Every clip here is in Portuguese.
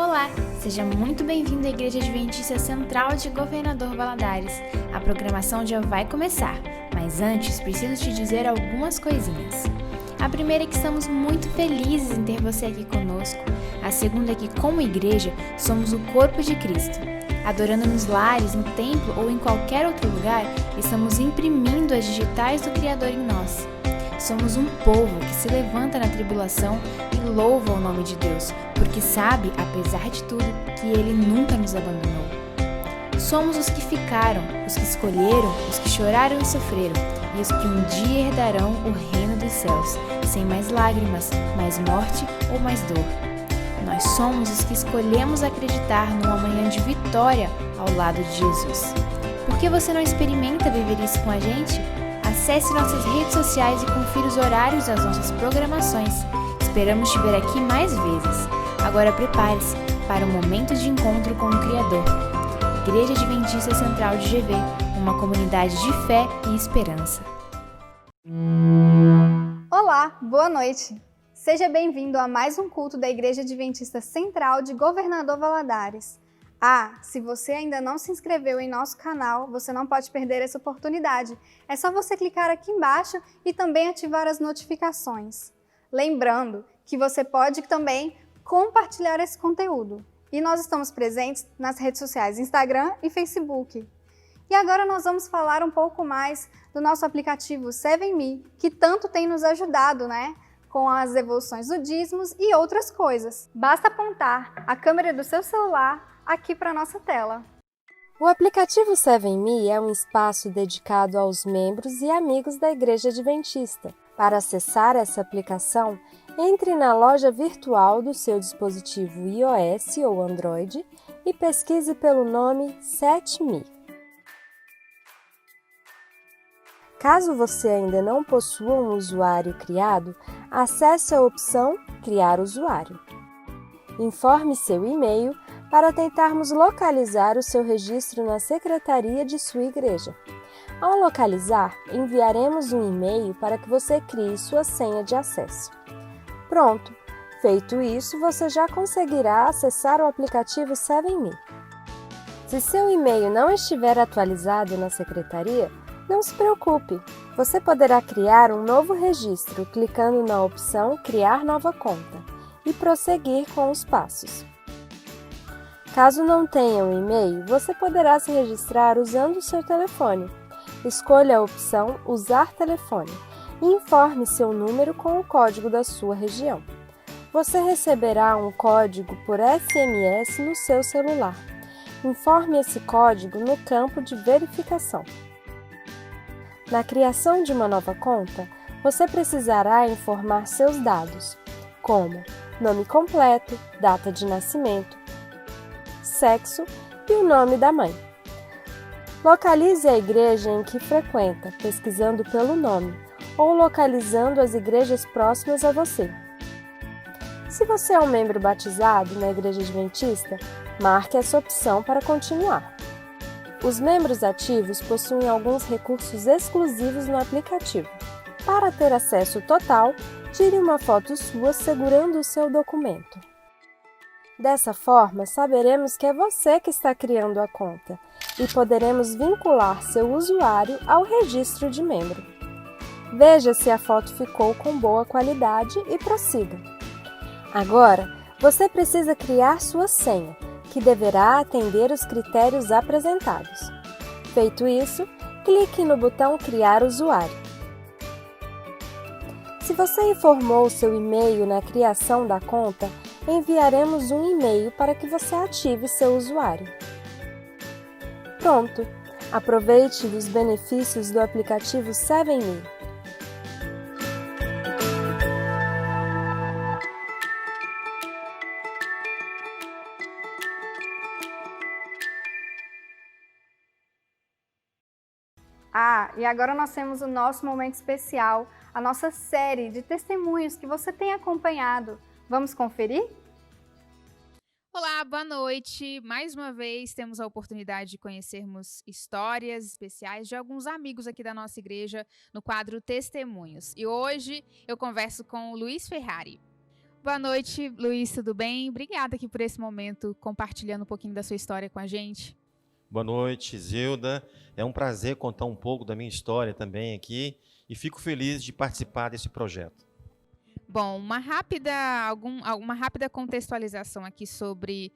Olá, seja muito bem-vindo à Igreja Adventista Central de Governador Valadares. A programação já vai começar, mas antes preciso te dizer algumas coisinhas. A primeira é que estamos muito felizes em ter você aqui conosco. A segunda é que, como igreja, somos o corpo de Cristo. Adorando nos lares, no templo ou em qualquer outro lugar, estamos imprimindo as digitais do Criador em nós. Somos um povo que se levanta na tribulação e louva o nome de Deus, porque sabe, apesar de tudo, que Ele nunca nos abandonou. Somos os que ficaram, os que escolheram, os que choraram e sofreram, e os que um dia herdarão o reino dos céus, sem mais lágrimas, mais morte ou mais dor. Nós somos os que escolhemos acreditar num amanhã de vitória ao lado de Jesus. Por que você não experimenta viver isso com a gente? Acesse nossas redes sociais e confira os horários das nossas programações. Esperamos te ver aqui mais vezes. Agora prepare-se para um momento de encontro com o Criador. Igreja Adventista Central de GV, uma comunidade de fé e esperança. Olá, boa noite. Seja bem-vindo a mais um culto da Igreja Adventista Central de Governador Valadares. Se você ainda não se inscreveu em nosso canal, você não pode perder essa oportunidade. É só você clicar aqui embaixo e também ativar as notificações. Lembrando que você pode também compartilhar esse conteúdo. E nós estamos presentes nas redes sociais Instagram e Facebook. E agora nós vamos falar um pouco mais do nosso aplicativo 7Me, que tanto tem nos ajudado, com as devoluções do dízimos e outras coisas. Basta apontar a câmera do seu celular aqui para a nossa tela. O aplicativo 7Me é um espaço dedicado aos membros e amigos da Igreja Adventista. Para acessar essa aplicação, entre na loja virtual do seu dispositivo iOS ou Android e pesquise pelo nome 7Me. Caso você ainda não possua um usuário criado, acesse a opção Criar usuário. Informe seu e-mail para tentarmos localizar o seu registro na secretaria de sua igreja. Ao localizar, enviaremos um e-mail para que você crie sua senha de acesso. Pronto! Feito isso, você já conseguirá acessar o aplicativo 7Me. Se seu e-mail não estiver atualizado na secretaria, não se preocupe! Você poderá criar um novo registro clicando na opção Criar nova conta e prosseguir com os passos. Caso não tenha um e-mail, você poderá se registrar usando o seu telefone. Escolha a opção Usar telefone e informe seu número com o código da sua região. Você receberá um código por SMS no seu celular. Informe esse código no campo de verificação. Na criação de uma nova conta, você precisará informar seus dados, como nome completo, data de nascimento, sexo e o nome da mãe. Localize a igreja em que frequenta, pesquisando pelo nome, ou localizando as igrejas próximas a você. Se você é um membro batizado na Igreja Adventista, marque essa opção para continuar. Os membros ativos possuem alguns recursos exclusivos no aplicativo. Para ter acesso total, tire uma foto sua segurando o seu documento. Dessa forma, saberemos que é você que está criando a conta e poderemos vincular seu usuário ao registro de membro. Veja se a foto ficou com boa qualidade e prossiga. Agora, você precisa criar sua senha, que deverá atender os critérios apresentados. Feito isso, clique no botão Criar usuário. Se você informou seu e-mail na criação da conta, enviaremos um e-mail para que você ative seu usuário. Pronto! Aproveite os benefícios do aplicativo 7Me. E agora nós temos o nosso momento especial, a nossa série de testemunhos que você tem acompanhado. Vamos conferir? Olá, boa noite! Mais uma vez temos a oportunidade de conhecermos histórias especiais de alguns amigos aqui da nossa igreja no quadro Testemunhos. E hoje eu converso com o Luiz Ferrari. Boa noite, Luiz, tudo bem? Obrigada aqui por esse momento, compartilhando um pouquinho da sua história com a gente. Boa noite, Zilda. É um prazer contar um pouco da minha história também aqui e fico feliz de participar desse projeto. Bom, uma rápida contextualização aqui sobre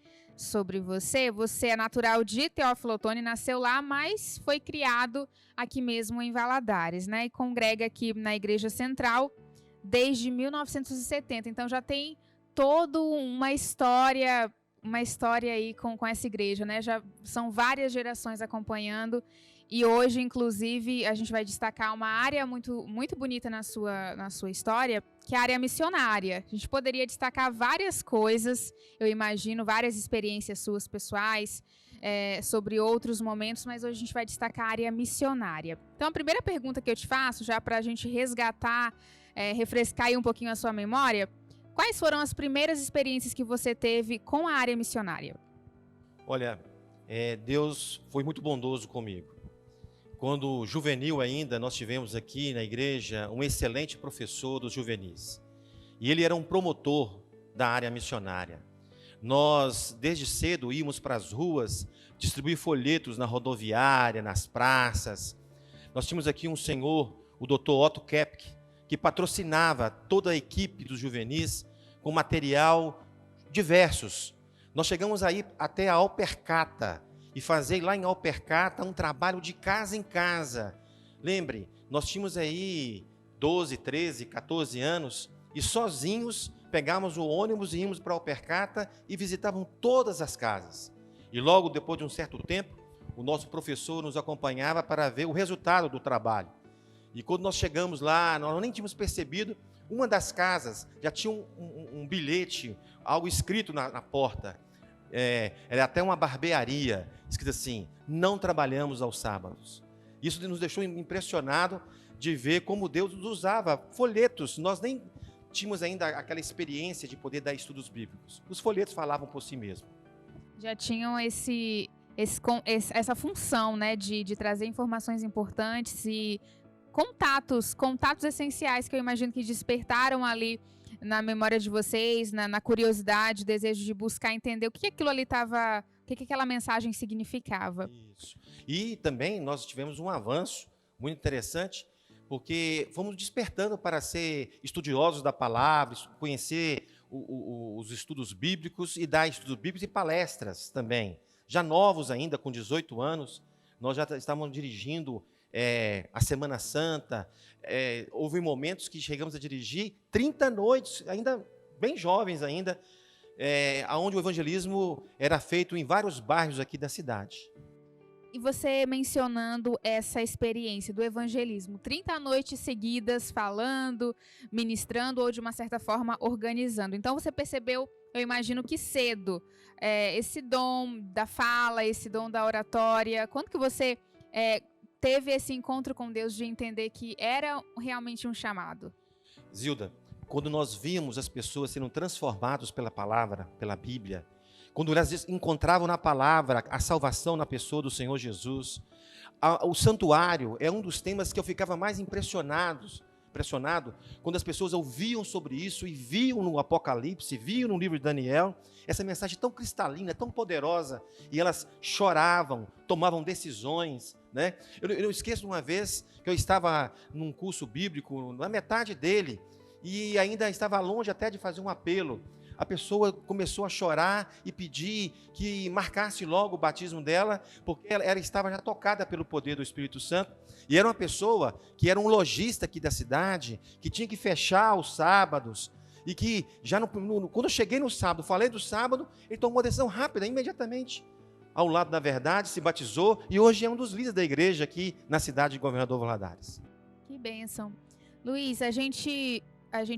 você. Você é natural de Teófilo Otoni, nasceu lá, mas foi criado aqui mesmo em Valadares, né? E congrega aqui na Igreja Central desde 1970. Então já tem toda uma história aí com essa igreja, né? Já são várias gerações acompanhando. E hoje, inclusive, a gente vai destacar uma área muito, muito bonita na sua história, que é a área missionária. A gente poderia destacar várias coisas, eu imagino, várias experiências suas pessoais, sobre outros momentos, mas hoje a gente vai destacar a área missionária. Então, a primeira pergunta que eu te faço, já para a gente resgatar, refrescar aí um pouquinho a sua memória, quais foram as primeiras experiências que você teve com a área missionária? Olha, Deus foi muito bondoso comigo. Quando juvenil ainda, nós tivemos aqui na igreja um excelente professor dos juvenis. E ele era um promotor da área missionária. Nós, desde cedo, íamos para as ruas distribuir folhetos na rodoviária, nas praças. Nós tínhamos aqui um senhor, o Dr. Otto Kepke, que patrocinava toda a equipe dos juvenis com material diversos. Nós chegamos aí até a Alpercata, e fazer lá em Alpercata um trabalho de casa em casa. Lembre, nós tínhamos aí 12, 13, 14 anos e sozinhos pegávamos o ônibus e íamos para Alpercata e visitavam todas as casas. E logo depois de um certo tempo, o nosso professor nos acompanhava para ver o resultado do trabalho. E quando nós chegamos lá, nós nem tínhamos percebido, uma das casas já tinha um bilhete, algo escrito na porta. Era até uma barbearia, escrito assim: não trabalhamos aos sábados. Isso nos deixou impressionado de ver como Deus usava folhetos. Nós nem tínhamos ainda aquela experiência de poder dar estudos bíblicos. Os folhetos falavam por si mesmos. Já tinham essa função, né, de trazer informações importantes e contatos essenciais que eu imagino que despertaram ali na memória de vocês, na curiosidade, desejo de buscar entender o que aquilo ali estava, o que aquela mensagem significava. Isso. E também nós tivemos um avanço muito interessante, porque fomos despertando para ser estudiosos da palavra, conhecer os estudos bíblicos e dar estudos bíblicos e palestras também. Já novos ainda, com 18 anos, nós já estávamos dirigindo a Semana Santa. Houve momentos que chegamos a dirigir 30 noites, ainda bem jovens ainda, onde o evangelismo era feito em vários bairros aqui da cidade. E você mencionando essa experiência do evangelismo, 30 noites seguidas falando, ministrando ou de uma certa forma organizando. Então você percebeu, eu imagino que cedo, esse dom da fala, esse dom da oratória. Quando que você teve esse encontro com Deus de entender que era realmente um chamado? Zilda, quando nós víamos as pessoas sendo transformadas pela palavra, pela Bíblia, quando elas encontravam na palavra a salvação na pessoa do Senhor Jesus, o santuário é um dos temas que eu ficava mais impressionado quando as pessoas ouviam sobre isso e viam no Apocalipse, viam no livro de Daniel, essa mensagem tão cristalina, tão poderosa, e elas choravam, tomavam decisões, né? Eu esqueço de uma vez que eu estava num curso bíblico, na metade dele, e ainda estava longe até de fazer um apelo. A pessoa começou a chorar e pedir que marcasse logo o batismo dela, porque ela estava já tocada pelo poder do Espírito Santo. E era uma pessoa que era um lojista aqui da cidade, que tinha que fechar os sábados, e que já quando eu cheguei no sábado, falei do sábado, ele tomou uma decisão rápida, imediatamente, ao lado da verdade, se batizou, e hoje é um dos líderes da igreja aqui na cidade de Governador Valadares. Que bênção. Luiz, a gente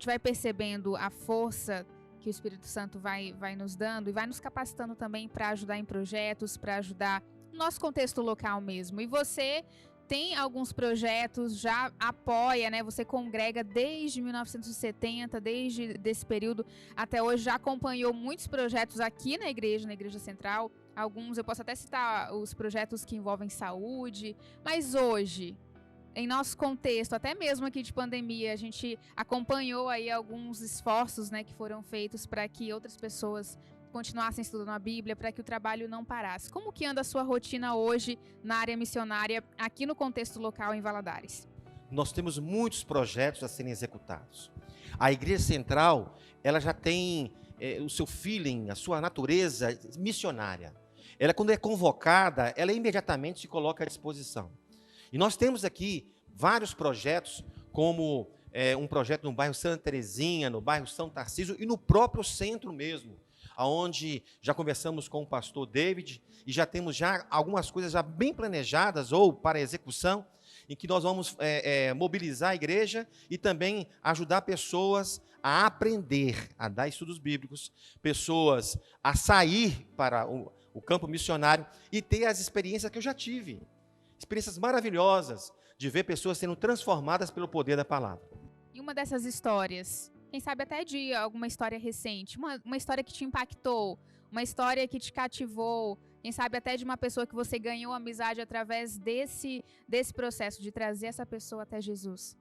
vai percebendo a força que o Espírito Santo vai nos dando e vai nos capacitando também para ajudar em projetos, para ajudar no nosso contexto local mesmo. E você tem alguns projetos, já apoia, né? Você congrega desde 1970, desde esse período até hoje, já acompanhou muitos projetos aqui na Igreja Central. Alguns, eu posso até citar os projetos que envolvem saúde, mas hoje, em nosso contexto, até mesmo aqui de pandemia, a gente acompanhou aí alguns esforços, né, que foram feitos para que outras pessoas continuassem estudando a Bíblia, para que o trabalho não parasse. Como que anda a sua rotina hoje na área missionária, aqui no contexto local em Valadares? Nós temos muitos projetos a serem executados. A Igreja Central, ela já tem o seu feeling, a sua natureza missionária. Ela, quando é convocada, ela imediatamente se coloca à disposição. E nós temos aqui vários projetos, como um projeto no bairro Santa Terezinha, no bairro São Tarcísio e no próprio centro mesmo, onde já conversamos com o pastor David e já temos já algumas coisas já bem planejadas ou para execução, em que nós vamos mobilizar a igreja e também ajudar pessoas a aprender, a dar estudos bíblicos, pessoas a sair para o campo missionário e ter as experiências que eu já tive. Experiências maravilhosas de ver pessoas sendo transformadas pelo poder da palavra. E uma dessas histórias, quem sabe até de alguma história recente, uma história que te impactou, uma história que te cativou, quem sabe até de uma pessoa que você ganhou amizade através desse processo de trazer essa pessoa até Jesus.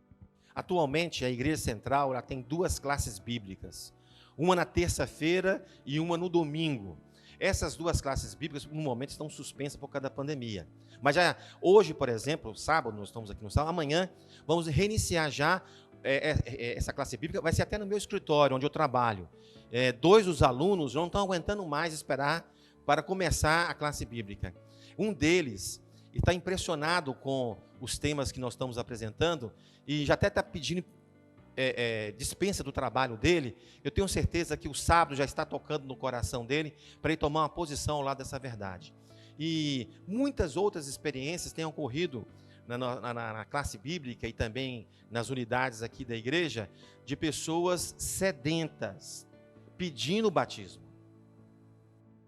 Atualmente, a Igreja Central ela tem 2 classes bíblicas, uma na terça-feira e uma no domingo. Essas 2 classes bíblicas, no momento, estão suspensas por causa da pandemia. Mas já hoje, por exemplo, sábado, nós estamos aqui no sábado, amanhã vamos reiniciar já essa classe bíblica, vai ser até no meu escritório, onde eu trabalho. 2 dos alunos não estão aguentando mais esperar para começar a classe bíblica. Um deles está impressionado com os temas que nós estamos apresentando e já até está pedindo dispensa do trabalho dele. Eu tenho certeza que o sábado já está tocando no coração dele para ele tomar uma posição ao lado dessa verdade. E muitas outras experiências têm ocorrido na classe bíblica e também nas unidades aqui da igreja, de pessoas sedentas, pedindo o batismo.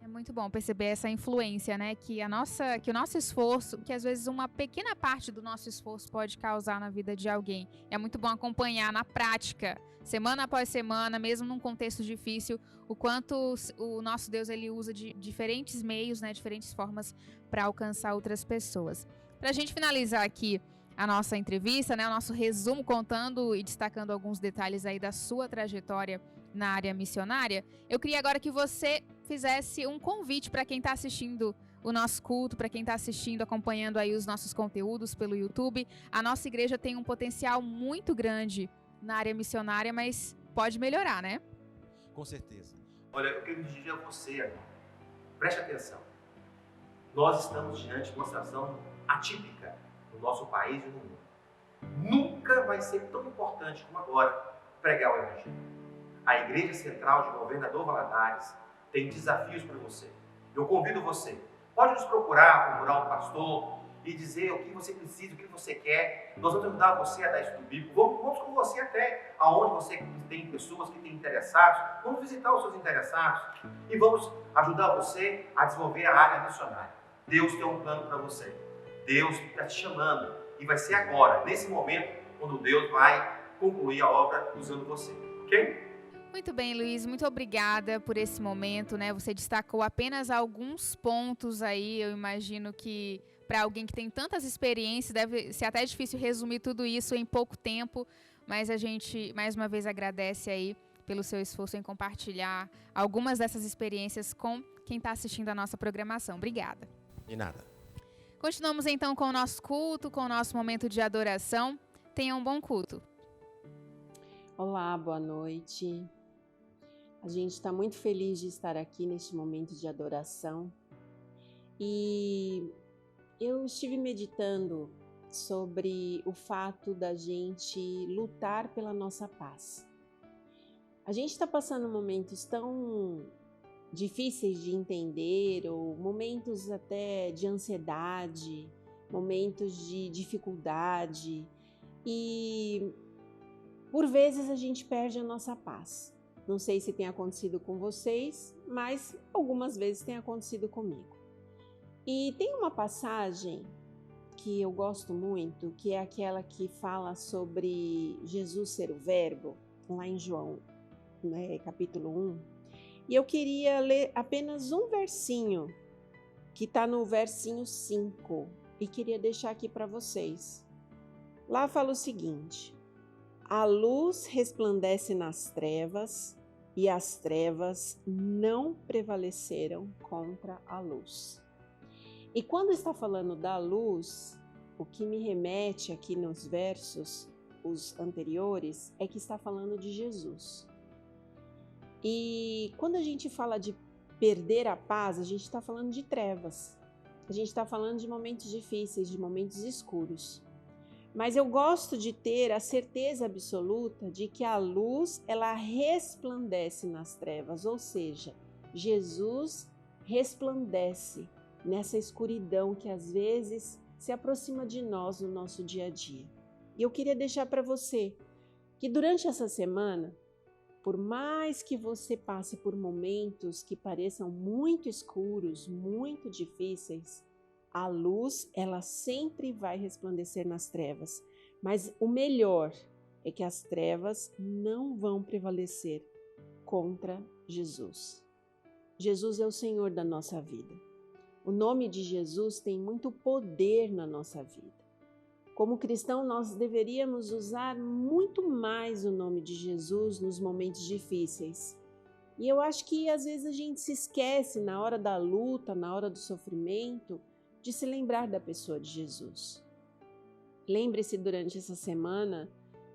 É muito bom perceber essa influência, né, que o nosso esforço, que às vezes uma pequena parte do nosso esforço pode causar na vida de alguém. É muito bom acompanhar na prática, semana após semana, mesmo num contexto difícil, o quanto o nosso Deus ele usa de diferentes meios, né, diferentes formas para alcançar outras pessoas. Para a gente finalizar aqui a nossa entrevista, né, o nosso resumo contando e destacando alguns detalhes aí da sua trajetória na área missionária, eu queria agora que você fizesse um convite para quem está assistindo o nosso culto, para quem está assistindo, acompanhando aí os nossos conteúdos pelo YouTube. A nossa igreja tem um potencial muito grande na área missionária, mas pode melhorar, né? Com certeza. Olha, eu quero dizer a você agora, preste atenção. Nós estamos diante de uma situação atípica no nosso país e no mundo. Nunca vai ser tão importante como agora pregar o Evangelho. A Igreja Central de Governador Valadares tem desafios para você. Eu convido você, pode nos procurar um pastor e dizer o que você precisa, o que você quer. Nós vamos ajudar você a dar estudo bíblico. Vamos com você até aonde você tem pessoas que têm interessados. Vamos visitar os seus interessados e vamos ajudar você a desenvolver a área missionária. Deus tem um plano para você. Deus está te chamando e vai ser agora, nesse momento, quando Deus vai concluir a obra usando você. Ok? Muito bem, Luiz, muito obrigada por esse momento, né? Você destacou apenas alguns pontos aí, eu imagino que para alguém que tem tantas experiências, deve ser até difícil resumir tudo isso em pouco tempo, mas a gente, mais uma vez, agradece aí pelo seu esforço em compartilhar algumas dessas experiências com quem está assistindo a nossa programação. Obrigada. De nada. Continuamos então com o nosso culto, com o nosso momento de adoração. Tenha um bom culto. Olá, boa noite. A gente está muito feliz de estar aqui neste momento de adoração. E eu estive meditando sobre o fato da gente lutar pela nossa paz. A gente está passando momentos tão difíceis de entender, ou momentos até de ansiedade, momentos de dificuldade, e por vezes a gente perde a nossa paz. Não sei se tem acontecido com vocês, mas algumas vezes tem acontecido comigo. E tem uma passagem que eu gosto muito, que é aquela que fala sobre Jesus ser o Verbo, lá em João, né, capítulo 1. E eu queria ler apenas um versinho, que está no versinho 5, e queria deixar aqui para vocês. Lá fala o seguinte: a luz resplandece nas trevas e as trevas não prevaleceram contra a luz. E quando está falando da luz, o que me remete aqui nos versos, os anteriores, é que está falando de Jesus. E quando a gente fala de perder a paz, a gente está falando de trevas. A gente está falando de momentos difíceis, de momentos escuros. Mas eu gosto de ter a certeza absoluta de que a luz, ela resplandece nas trevas, ou seja, Jesus resplandece nessa escuridão que às vezes se aproxima de nós no nosso dia a dia. E eu queria deixar para você que durante essa semana, por mais que você passe por momentos que pareçam muito escuros, muito difíceis, a luz, ela sempre vai resplandecer nas trevas. Mas o melhor é que as trevas não vão prevalecer contra Jesus. Jesus é o Senhor da nossa vida. O nome de Jesus tem muito poder na nossa vida. Como cristão, nós deveríamos usar muito mais o nome de Jesus nos momentos difíceis. E eu acho que às vezes a gente se esquece na hora da luta, na hora do sofrimento, de se lembrar da pessoa de Jesus. Lembre-se durante essa semana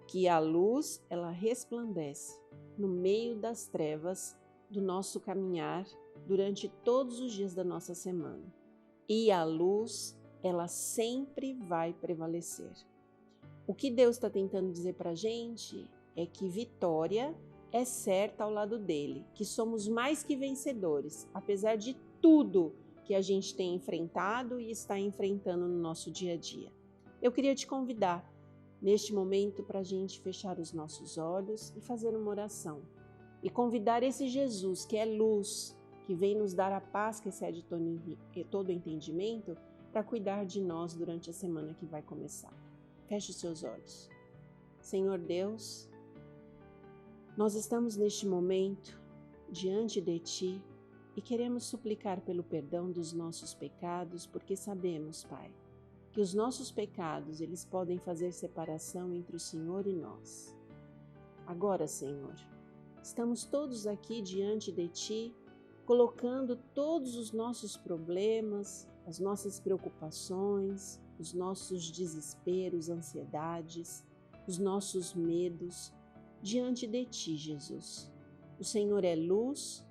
que a luz, ela resplandece no meio das trevas do nosso caminhar durante todos os dias da nossa semana. E a luz, ela sempre vai prevalecer. O que Deus está tentando dizer para a gente é que vitória é certa ao lado dele, que somos mais que vencedores, apesar de tudo que a gente tem enfrentado e está enfrentando no nosso dia a dia. Eu queria te convidar neste momento para a gente fechar os nossos olhos e fazer uma oração e convidar esse Jesus que é luz, que vem nos dar a paz que excede todo entendimento, para cuidar de nós durante a semana que vai começar. Feche os seus olhos. Senhor Deus, nós estamos neste momento diante de Ti e queremos suplicar pelo perdão dos nossos pecados, porque sabemos, Pai, que os nossos pecados, eles podem fazer separação entre o Senhor e nós. Agora, Senhor, estamos todos aqui diante de Ti, colocando todos os nossos problemas, as nossas preocupações, os nossos desesperos, ansiedades, os nossos medos diante de Ti, Jesus. O Senhor é luz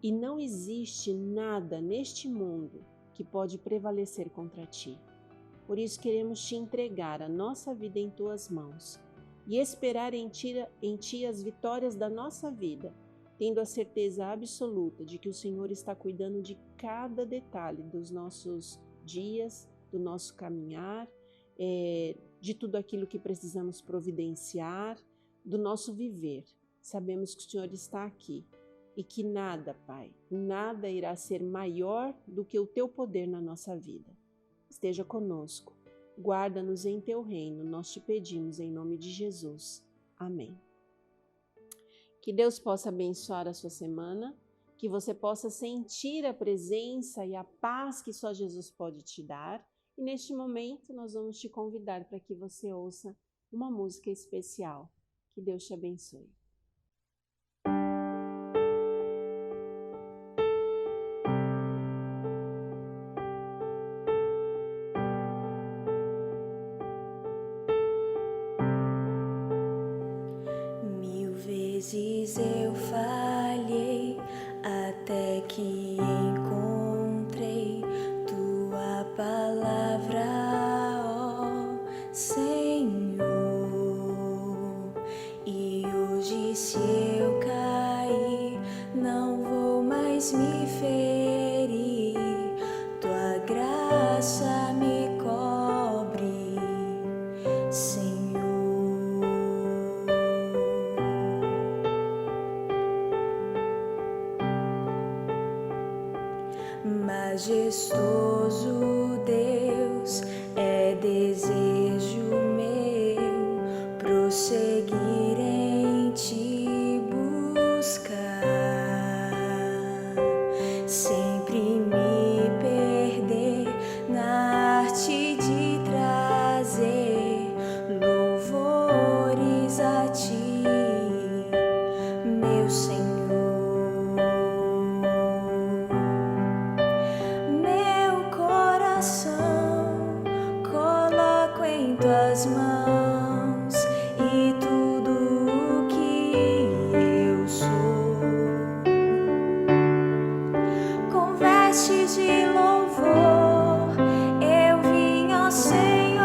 e não existe nada neste mundo que pode prevalecer contra Ti. Por isso queremos Te entregar a nossa vida em Tuas mãos e esperar em Ti as vitórias da nossa vida, tendo a certeza absoluta de que o Senhor está cuidando de cada detalhe dos nossos dias, do nosso caminhar, de tudo aquilo que precisamos providenciar, do nosso viver. Sabemos que o Senhor está aqui e que nada, Pai, nada irá ser maior do que o Teu poder na nossa vida. Esteja conosco, guarda-nos em Teu reino, nós Te pedimos em nome de Jesus. Amém. Que Deus possa abençoar a sua semana, que você possa sentir a presença e a paz que só Jesus pode te dar. E neste momento nós vamos te convidar para que você ouça uma música especial. Que Deus te abençoe. Vezes eu falhei até que encontrei Tua palavra, ó Senhor. E hoje se eu cair, não vou mais me ferir. Tua graça me cobre, Senhor. Majestoso Deus, é desejo meu prosseguir em Te buscar, sempre me perder na arte de trazer vestes de louvor, eu vim ao Senhor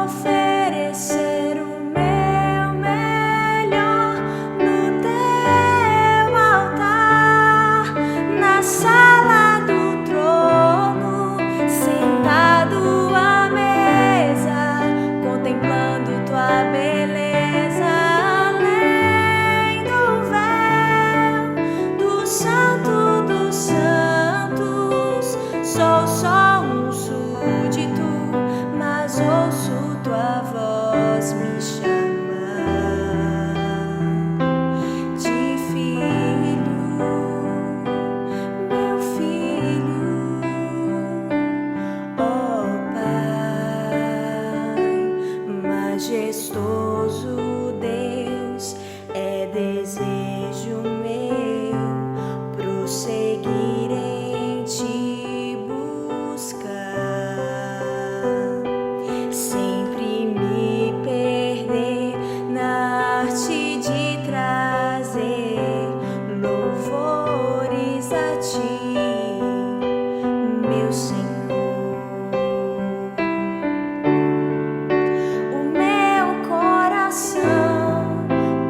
oferecer o meu melhor no teu altar, na sala do trono, sentado à mesa, contemplando tua beleza, além do véu do Santo dos Santos. Sou só um súdito, mas ouço tua voz me chamar de filho, meu filho, ó Pai majestoso. Deus, é desejo meu prosseguir em te buscar, sempre me perder na arte de trazer louvores a ti, meu Senhor. O meu coração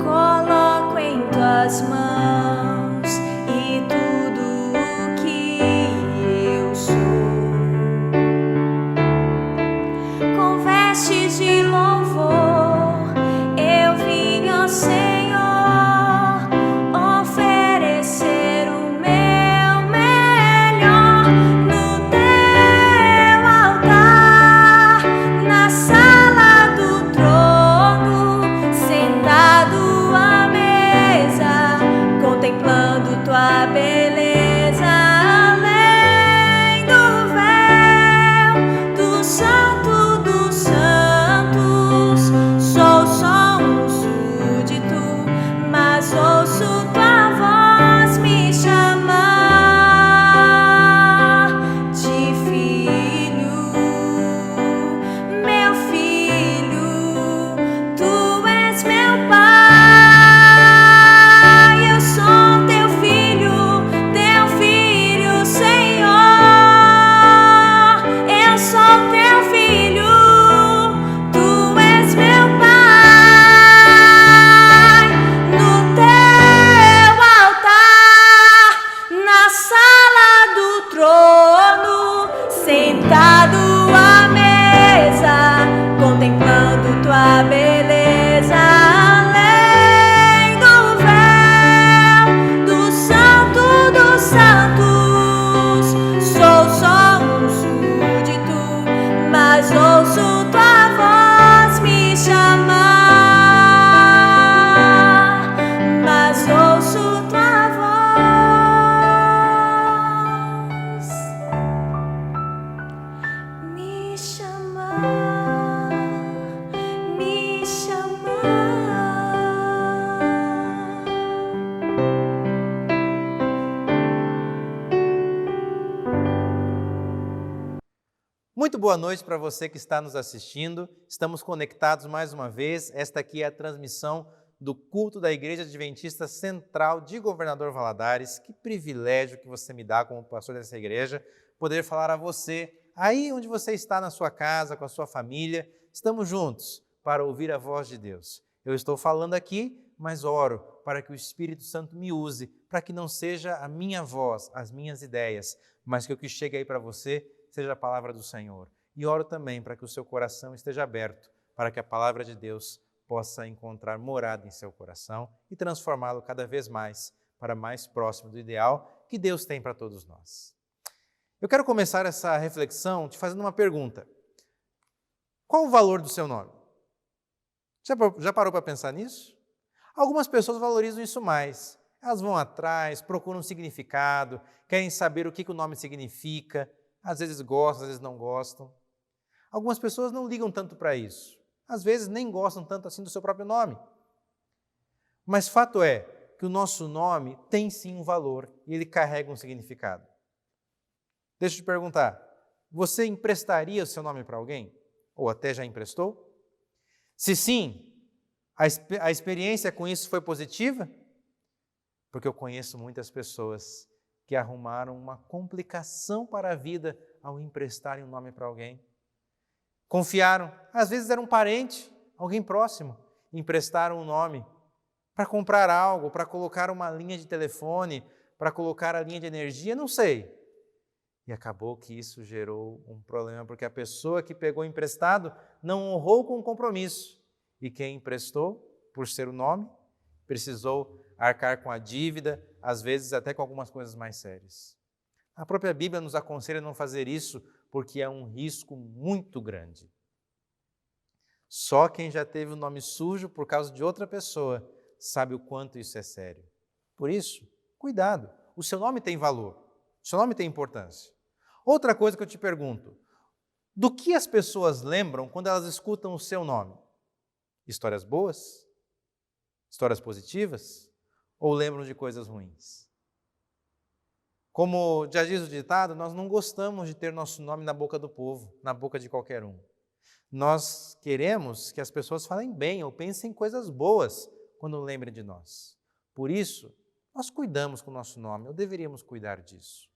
coloco em tuas mãos e tudo o que eu sou, com vestes de louvor, eu vim ao Senhor oferecer o meu melhor no teu altar, na sala do trono, sentado à mesa, contemplando tua beleza, além do véu do Santo dos Santos. Sou só um súdito, mas ouço tua voz me chamar de filho, meu filho, tu és meu Pai. Eu sou teu filho, Senhor. Eu sou teu filho, tu és meu Pai. No teu altar, na sala do trono, sentado à mesa, contemplando tua beleza, além do véu do Santo dos Santos. Sou só um súdito, mas ouço tua voz me chamar, mas ouço tua voz me chamar, me chamar. Muito boa noite para você que está nos assistindo. Estamos conectados mais uma vez. Esta aqui é a transmissão do culto da Igreja Adventista Central de Governador Valadares. Que privilégio que você me dá como pastor dessa igreja, poder falar a você, aí onde você está na sua casa, com a sua família. Estamos juntos para ouvir a voz de Deus. Eu estou falando aqui, mas oro para que o Espírito Santo me use, para que não seja a minha voz, as minhas ideias, mas que o que chegue aí para você seja a palavra do Senhor. E oro também para que o seu coração esteja aberto, para que a palavra de Deus possa encontrar morada em seu coração e transformá-lo cada vez mais para mais próximo do ideal que Deus tem para todos nós. Eu quero começar essa reflexão te fazendo uma pergunta. Qual o valor do seu nome? Já parou para pensar nisso? Algumas pessoas valorizam isso mais. Elas vão atrás, procuram um significado, querem saber o que o nome significa. Às vezes gostam, às vezes não gostam. Algumas pessoas não ligam tanto para isso. Às vezes nem gostam tanto assim do seu próprio nome. Mas fato é que o nosso nome tem sim um valor e ele carrega um significado. Deixa eu te perguntar, você emprestaria o seu nome para alguém? Ou até já emprestou? Se sim, a experiência com isso foi positiva? Porque eu conheço muitas pessoas que arrumaram uma complicação para a vida ao emprestarem um nome para alguém. Confiaram, às vezes era um parente, alguém próximo, emprestaram um nome para comprar algo, para colocar uma linha de telefone, para colocar a linha de energia, não sei. E acabou que isso gerou um problema, porque a pessoa que pegou emprestado não honrou com o compromisso. E quem emprestou, por ser o nome, precisou arcar com a dívida, às vezes até com algumas coisas mais sérias. A própria Bíblia nos aconselha a não fazer isso, porque é um risco muito grande. Só quem já teve o nome sujo por causa de outra pessoa sabe o quanto isso é sério. Por isso, cuidado, o seu nome tem valor, o seu nome tem importância. Outra coisa que eu te pergunto, do que as pessoas lembram quando elas escutam o seu nome? Histórias boas? Histórias positivas? Ou lembram de coisas ruins? Como já diz o ditado, nós não gostamos de ter nosso nome na boca do povo, na boca de qualquer um. Nós queremos que as pessoas falem bem ou pensem coisas boas quando lembrem de nós. Por isso, nós cuidamos com o nosso nome, ou deveríamos cuidar disso.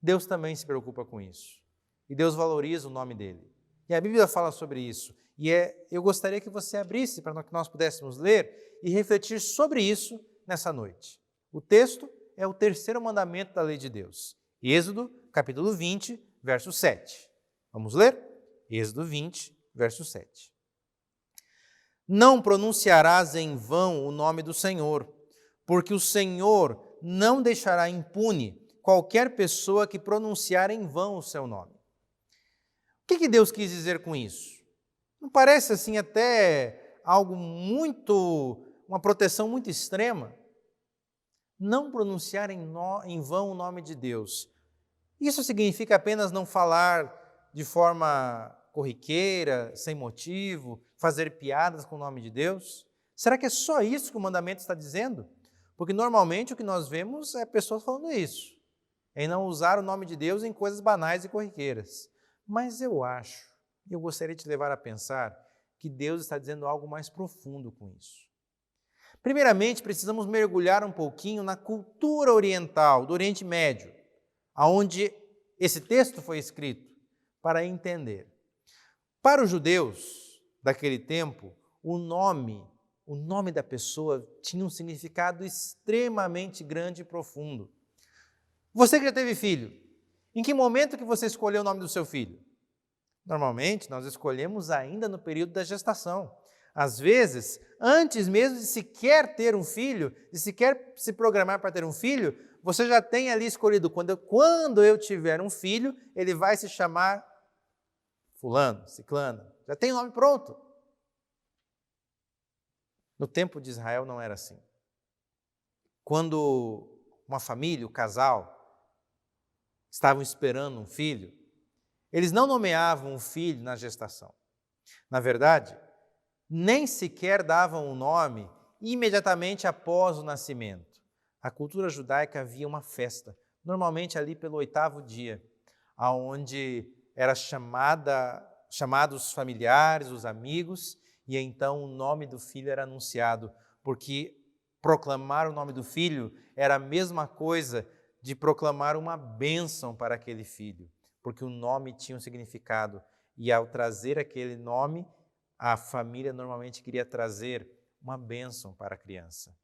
Deus também se preocupa com isso. E Deus valoriza o nome dele. E a Bíblia fala sobre isso. E eu gostaria que você abrisse para que nós pudéssemos ler e refletir sobre isso nessa noite. O texto é o terceiro mandamento da lei de Deus. Êxodo, capítulo 20, verso 7. Vamos ler? Êxodo 20, verso 7. Não pronunciarás em vão o nome do Senhor, porque o Senhor não deixará impune qualquer pessoa que pronunciar em vão o seu nome. O que Deus quis dizer com isso? Não parece assim até algo uma proteção muito extrema? Não pronunciar em vão o nome de Deus. Isso significa apenas não falar de forma corriqueira, sem motivo, fazer piadas com o nome de Deus? Será que é só isso que o mandamento está dizendo? Porque normalmente o que nós vemos é pessoas falando isso, em não usar o nome de Deus em coisas banais e corriqueiras. Mas eu gostaria de te levar a pensar que Deus está dizendo algo mais profundo com isso. Primeiramente, precisamos mergulhar um pouquinho na cultura oriental, do Oriente Médio, aonde esse texto foi escrito, para entender. Para os judeus daquele tempo, o nome da pessoa tinha um significado extremamente grande e profundo. Você que já teve filho, em que momento que você escolheu o nome do seu filho? Normalmente, nós escolhemos ainda no período da gestação. Às vezes, antes mesmo de sequer ter um filho, de sequer se programar para ter um filho, você já tem ali escolhido, quando eu tiver um filho, ele vai se chamar fulano, ciclana. Já tem o nome pronto. No tempo de Israel não era assim. Quando uma família, o casal, estavam esperando um filho, eles não nomeavam o filho na gestação. Na verdade, nem sequer davam o nome imediatamente após o nascimento. A cultura judaica havia uma festa, normalmente ali pelo 8º dia, onde era chamados os familiares, os amigos, e então o nome do filho era anunciado, porque proclamar o nome do filho era a mesma coisa de proclamar uma bênção para aquele filho, porque o nome tinha um significado, e ao trazer aquele nome, a família normalmente queria trazer uma bênção para a criança.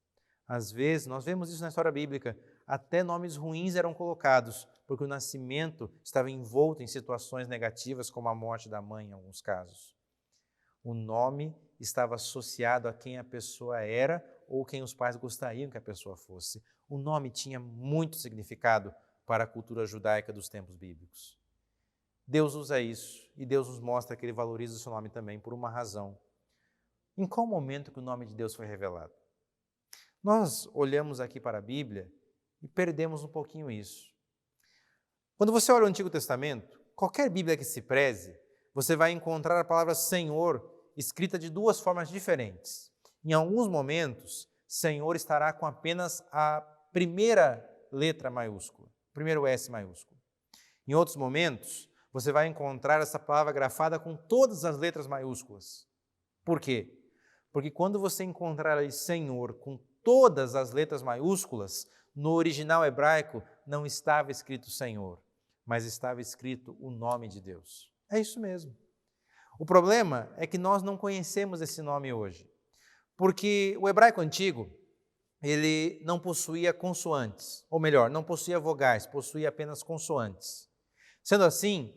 Às vezes, nós vemos isso na história bíblica, até nomes ruins eram colocados, porque o nascimento estava envolto em situações negativas, como a morte da mãe em alguns casos. O nome estava associado a quem a pessoa era ou quem os pais gostariam que a pessoa fosse. O nome tinha muito significado para a cultura judaica dos tempos bíblicos. Deus usa isso e Deus nos mostra que Ele valoriza o seu nome também por uma razão. Em qual momento que o nome de Deus foi revelado? Nós olhamos aqui para a Bíblia e perdemos um pouquinho isso. Quando você olha o Antigo Testamento, qualquer Bíblia que se preze, você vai encontrar a palavra Senhor escrita de duas formas diferentes. Em alguns momentos, Senhor estará com apenas a primeira letra maiúscula, o primeiro S maiúsculo. Em outros momentos, você vai encontrar essa palavra grafada com todas as letras maiúsculas. Por quê? Porque quando você encontrar aí Senhor com todas as letras maiúsculas, No original hebraico não estava escrito Senhor, mas estava escrito o nome de Deus. É isso mesmo. O problema é que nós não conhecemos esse nome hoje, porque o hebraico antigo, ele não possuía consoantes, ou melhor, não possuía vogais, possuía apenas consoantes. Sendo assim,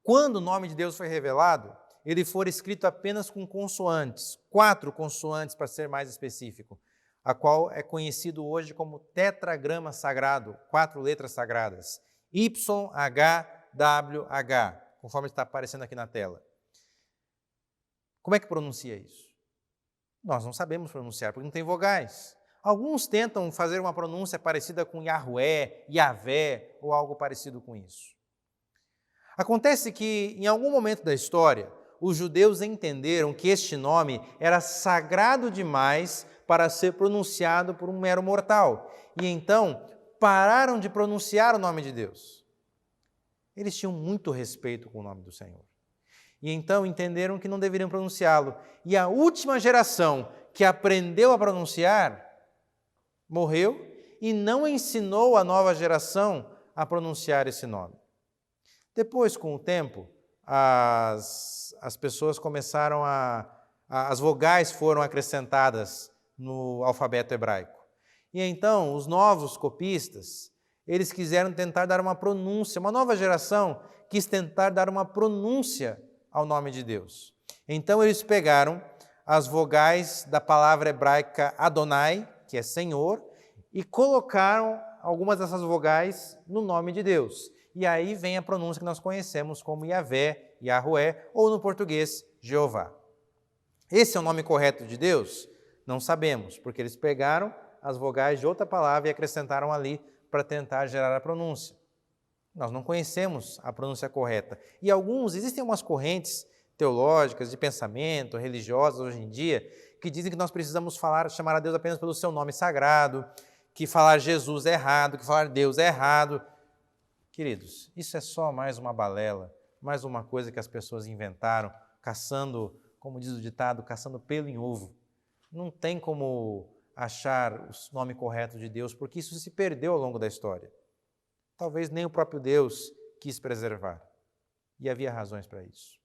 quando o nome de Deus foi revelado, ele foi escrito apenas com consoantes, 4 consoantes para ser mais específico, a qual é conhecido hoje como tetragrama sagrado, 4 letras sagradas, YHWH, conforme está aparecendo aqui na tela. Como é que pronuncia isso? Nós não sabemos pronunciar, porque não tem vogais. Alguns tentam fazer uma pronúncia parecida com Yahué, Yavé, ou algo parecido com isso. Acontece que, em algum momento da história, os judeus entenderam que este nome era sagrado demais para ser pronunciado por um mero mortal. E então, pararam de pronunciar o nome de Deus. Eles tinham muito respeito com o nome do Senhor. E então entenderam que não deveriam pronunciá-lo. E a última geração que aprendeu a pronunciar, morreu e não ensinou a nova geração a pronunciar esse nome. Depois, com o tempo, as pessoas começaram as vogais foram acrescentadas no alfabeto hebraico. E então, os novos copistas, eles quiseram tentar dar uma pronúncia, uma nova geração quis tentar dar uma pronúncia ao nome de Deus. Então, eles pegaram as vogais da palavra hebraica Adonai, que é Senhor, e colocaram algumas dessas vogais no nome de Deus. E aí vem a pronúncia que nós conhecemos como Yavé, Yahué, ou no português, Jeová. Esse é o nome correto de Deus? Não sabemos, porque eles pegaram as vogais de outra palavra e acrescentaram ali para tentar gerar a pronúncia. Nós não conhecemos a pronúncia correta. E existem algumas correntes teológicas, de pensamento, religiosas hoje em dia, que dizem que nós precisamos chamar a Deus apenas pelo seu nome sagrado, que falar Jesus é errado, que falar Deus é errado. Queridos, isso é só mais uma balela, mais uma coisa que as pessoas inventaram, caçando, como diz o ditado, caçando pelo em ovo. Não tem como achar o nome correto de Deus, porque isso se perdeu ao longo da história. Talvez nem o próprio Deus quis preservar. E havia razões para isso.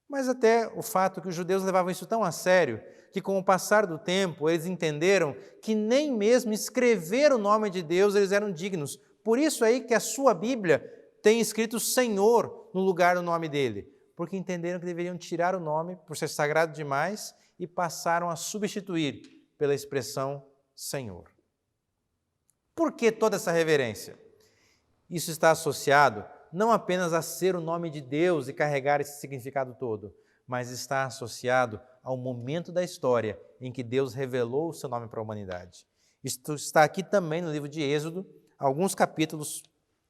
Mas até o fato que os judeus levavam isso tão a sério, que com o passar do tempo eles entenderam que nem mesmo escrever o nome de Deus eles eram dignos. Por isso aí que a sua Bíblia tem escrito Senhor no lugar do nome dele, porque entenderam que deveriam tirar o nome por ser sagrado demais e passaram a substituir pela expressão Senhor. Por que toda essa reverência? Isso está associado não apenas a ser o nome de Deus e carregar esse significado todo, mas está associado ao momento da história em que Deus revelou o seu nome para a humanidade. Isto está aqui também no livro de Êxodo, alguns capítulos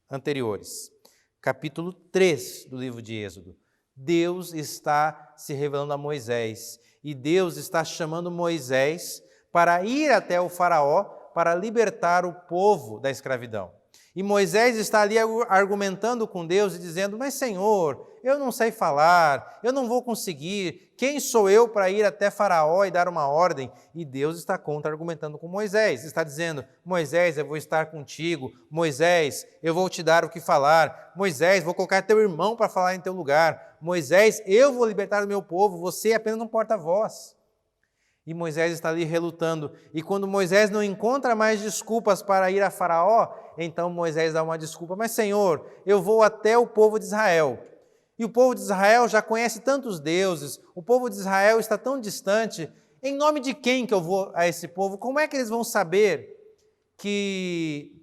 anteriores. Capítulo 3 do livro de Êxodo. Deus está se revelando a Moisés e Deus está chamando Moisés para ir até o faraó para libertar o povo da escravidão. E Moisés está ali argumentando com Deus e dizendo, mas Senhor, eu não sei falar, eu não vou conseguir, quem sou eu para ir até faraó e dar uma ordem? E Deus está contra-argumentando com Moisés, está dizendo, Moisés, eu vou estar contigo, Moisés, eu vou te dar o que falar, Moisés, vou colocar teu irmão para falar em teu lugar, Moisés, eu vou libertar o meu povo, você é apenas um porta-voz. E Moisés está ali relutando. E quando Moisés não encontra mais desculpas para ir a Faraó, então Moisés dá uma desculpa. Mas, Senhor, eu vou até o povo de Israel. E o povo de Israel já conhece tantos deuses, o povo de Israel está tão distante. Em nome de quem que eu vou a esse povo? Como é que eles vão saber que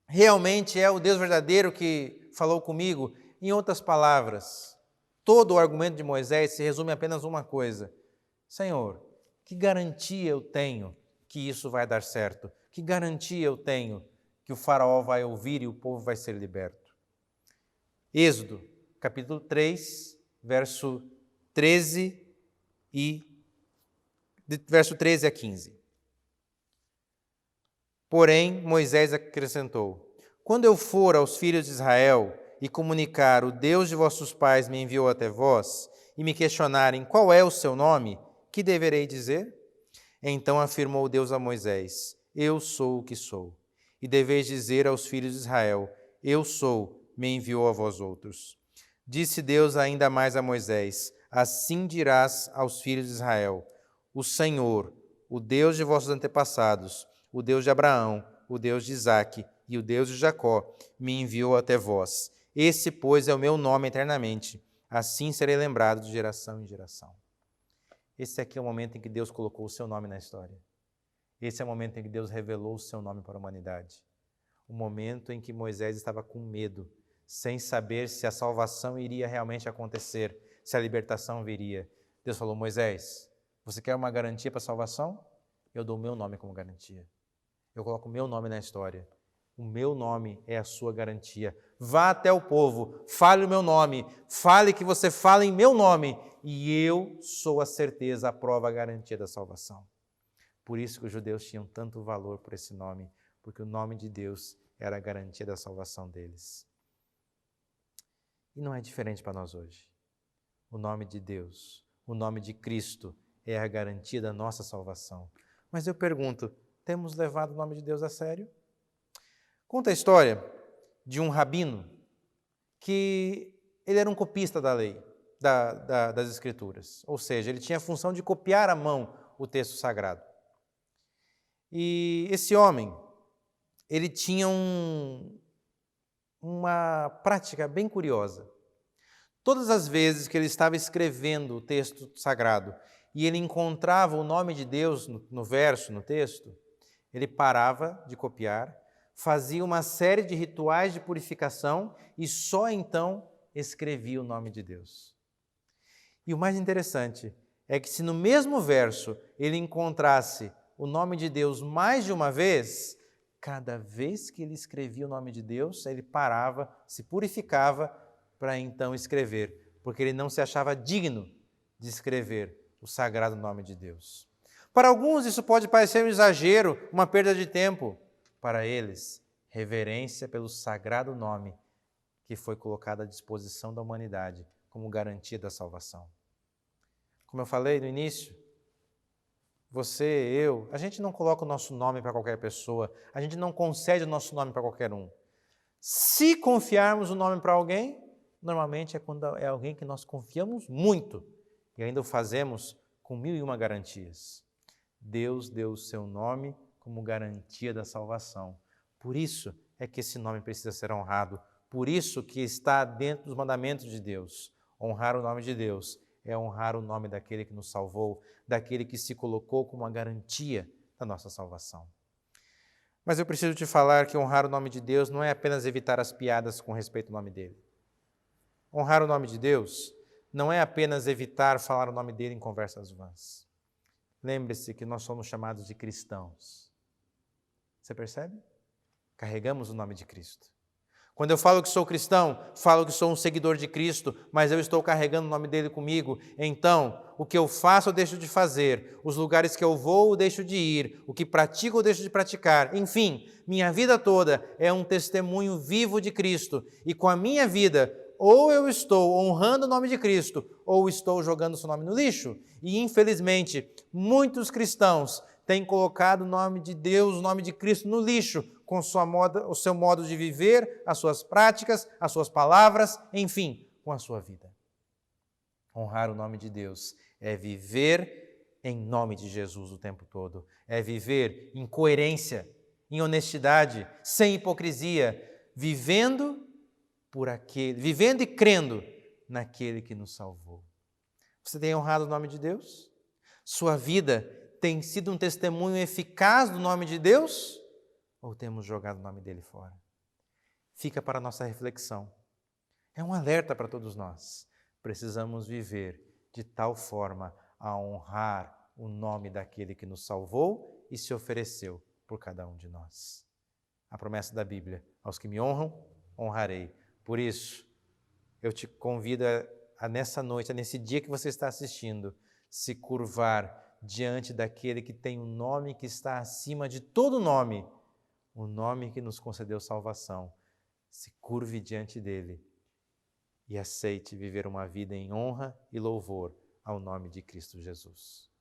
realmente é o Deus verdadeiro que falou comigo? Em outras palavras, todo o argumento de Moisés se resume a apenas uma coisa. Senhor, que garantia eu tenho que isso vai dar certo? Que garantia eu tenho que o faraó vai ouvir e o povo vai ser liberto? Êxodo, capítulo 3, verso 13 a 15. Porém, Moisés acrescentou, quando eu for aos filhos de Israel e comunicar o Deus de vossos pais me enviou até vós e me questionarem qual é o seu nome, que deverei dizer? Então afirmou Deus a Moisés, eu sou o que sou. e deveis dizer aos filhos de Israel: Eu sou, me enviou a vós outros. Disse Deus ainda mais a Moisés: Assim dirás aos filhos de Israel: O Senhor, o Deus de vossos antepassados, o Deus de Abraão, o Deus de Isaque e o Deus de Jacó, me enviou até vós. Esse, pois, é o meu nome eternamente. Assim serei lembrado de geração em geração. Esse aqui é o momento em que Deus colocou o seu nome na história. Esse é o momento em que Deus revelou o seu nome para a humanidade. O momento em que Moisés estava com medo, sem saber se a salvação iria realmente acontecer, se a libertação viria. Deus falou: Moisés, você quer uma garantia para a salvação? Eu dou o meu nome como garantia. Eu coloco o meu nome na história. O meu nome é a sua garantia. Vá até o povo, fale o meu nome, fale que você fala em meu nome, e eu sou a certeza, a prova, a garantia da salvação. Por isso que os judeus tinham tanto valor por esse nome, porque o nome de Deus era a garantia da salvação deles. E não é diferente para nós hoje. O nome de Deus, o nome de Cristo é a garantia da nossa salvação. Mas eu pergunto, temos levado o nome de Deus a sério? Conta a história de um rabino que ele era um copista da lei, das Escrituras. Ou seja, ele tinha a função de copiar à mão o texto sagrado. E esse homem, ele tinha uma prática bem curiosa. Todas as vezes que ele estava escrevendo o texto sagrado e ele encontrava o nome de Deus no verso, no texto, ele parava de copiar, fazia uma série de rituais de purificação e só então escrevia o nome de Deus. E o mais interessante é que se no mesmo verso ele encontrasse o nome de Deus mais de uma vez, cada vez que ele escrevia o nome de Deus, ele parava, se purificava para então escrever, porque ele não se achava digno de escrever o sagrado nome de Deus. Para alguns isso pode parecer um exagero, uma perda de tempo. Para eles, reverência pelo sagrado nome que foi colocado à disposição da humanidade como garantia da salvação. Como eu falei no início, você, eu, a gente não coloca o nosso nome para qualquer pessoa, a gente não concede o nosso nome para qualquer um. Se confiarmos o nome para alguém, normalmente é quando é alguém que nós confiamos muito e ainda o fazemos com 1001 garantias. Deus deu o seu nome como garantia da salvação. Por isso é que esse nome precisa ser honrado. Por isso que está dentro dos mandamentos de Deus. Honrar o nome de Deus é honrar o nome daquele que nos salvou, daquele que se colocou como a garantia da nossa salvação. Mas eu preciso te falar que honrar o nome de Deus não é apenas evitar as piadas com respeito ao nome dele. Honrar o nome de Deus não é apenas evitar falar o nome dele em conversas vãs. Lembre-se que nós somos chamados de cristãos. Você percebe? Carregamos o nome de Cristo. Quando eu falo que sou cristão, falo que sou um seguidor de Cristo, mas eu estou carregando o nome dele comigo. Então, o que eu faço, eu deixo de fazer. Os lugares que eu vou, eu deixo de ir. O que pratico, eu deixo de praticar. Enfim, minha vida toda é um testemunho vivo de Cristo. E com a minha vida, ou eu estou honrando o nome de Cristo, ou estou jogando o seu nome no lixo. E, infelizmente, muitos cristãos têm colocado o nome de Deus, o nome de Cristo no lixo, com o seu modo de viver, as suas práticas, as suas palavras, enfim, com a sua vida. Honrar o nome de Deus é viver em nome de Jesus o tempo todo, é viver em coerência, em honestidade, sem hipocrisia, vivendo e crendo naquele que nos salvou. Você tem honrado o nome de Deus? Sua vida tem sido um testemunho eficaz do nome de Deus? Ou temos jogado o nome dele fora? Fica para a nossa reflexão. É um alerta para todos nós. Precisamos viver de tal forma a honrar o nome daquele que nos salvou e se ofereceu por cada um de nós. A promessa da Bíblia: aos que me honram, honrarei. Por isso, eu te convido a nessa noite, nesse dia que você está assistindo, se curvar diante daquele que tem um nome que está acima de todo nome, o nome que nos concedeu salvação. Se curve diante dele e aceite viver uma vida em honra e louvor ao nome de Cristo Jesus.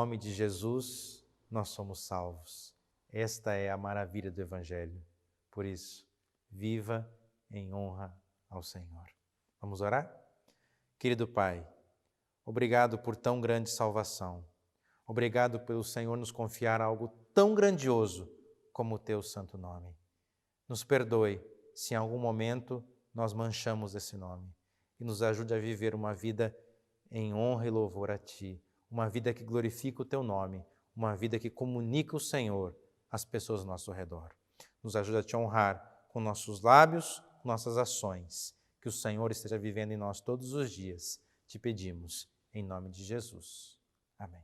nome de Jesus, nós somos salvos. Esta é a maravilha do Evangelho. Por isso, viva em honra ao Senhor. Vamos orar? Querido Pai, obrigado por tão grande salvação. Obrigado pelo Senhor nos confiar algo tão grandioso como o Teu santo nome. Nos perdoe se em algum momento nós manchamos esse nome e nos ajude a viver uma vida em honra e louvor a Ti, uma vida que glorifica o Teu nome, uma vida que comunica o Senhor às pessoas ao nosso redor. Nos ajude a Te honrar com nossos lábios, com nossas ações, que o Senhor esteja vivendo em nós todos os dias. Te pedimos, em nome de Jesus. Amém.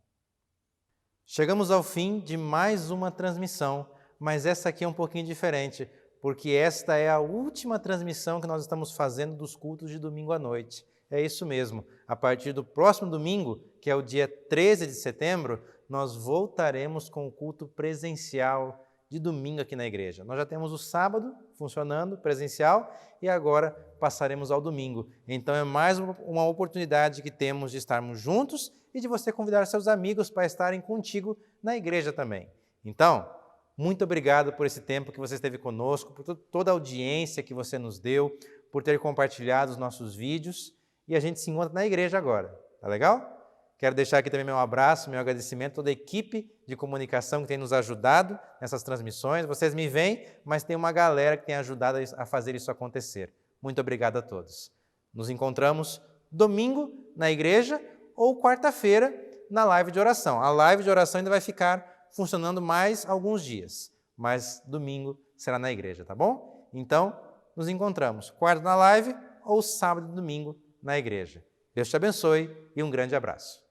Chegamos ao fim de mais uma transmissão, mas essa aqui é um pouquinho diferente, porque esta é a última transmissão que nós estamos fazendo dos cultos de domingo à noite. É isso mesmo, a partir do próximo domingo, que é o dia 13 de setembro, nós voltaremos com o culto presencial de domingo aqui na igreja. Nós já temos o sábado funcionando, presencial, e agora passaremos ao domingo. Então é mais uma oportunidade que temos de estarmos juntos e de você convidar seus amigos para estarem contigo na igreja também. Então, muito obrigado por esse tempo que você esteve conosco, por toda a audiência que você nos deu, por ter compartilhado os nossos vídeos, e a gente se encontra na igreja agora. Tá legal? Quero deixar aqui também meu abraço, meu agradecimento a toda a equipe de comunicação que tem nos ajudado nessas transmissões. Vocês me veem, mas tem uma galera que tem ajudado a fazer isso acontecer. Muito obrigado a todos. Nos encontramos domingo na igreja ou quarta-feira na live de oração. A live de oração ainda vai ficar funcionando mais alguns dias, mas domingo será na igreja, tá bom? Então, nos encontramos quarta na live ou sábado e domingo na igreja. Deus te abençoe e um grande abraço.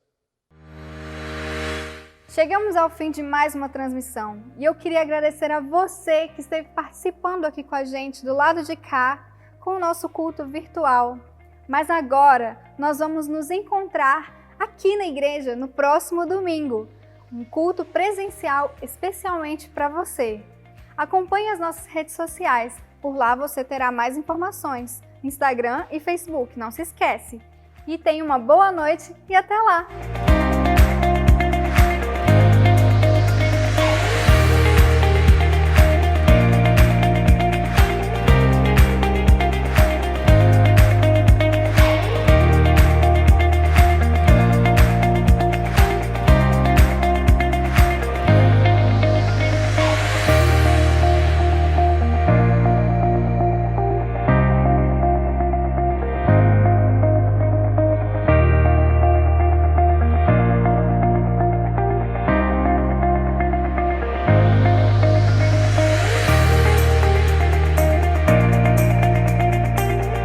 Chegamos ao fim de mais uma transmissão e eu queria agradecer a você que esteve participando aqui com a gente do lado de cá com o nosso culto virtual. Mas agora nós vamos nos encontrar aqui na igreja no próximo domingo, um culto presencial especialmente para você. Acompanhe as nossas redes sociais, por lá você terá mais informações, Instagram e Facebook, não se esquece. E tenha uma boa noite e até lá!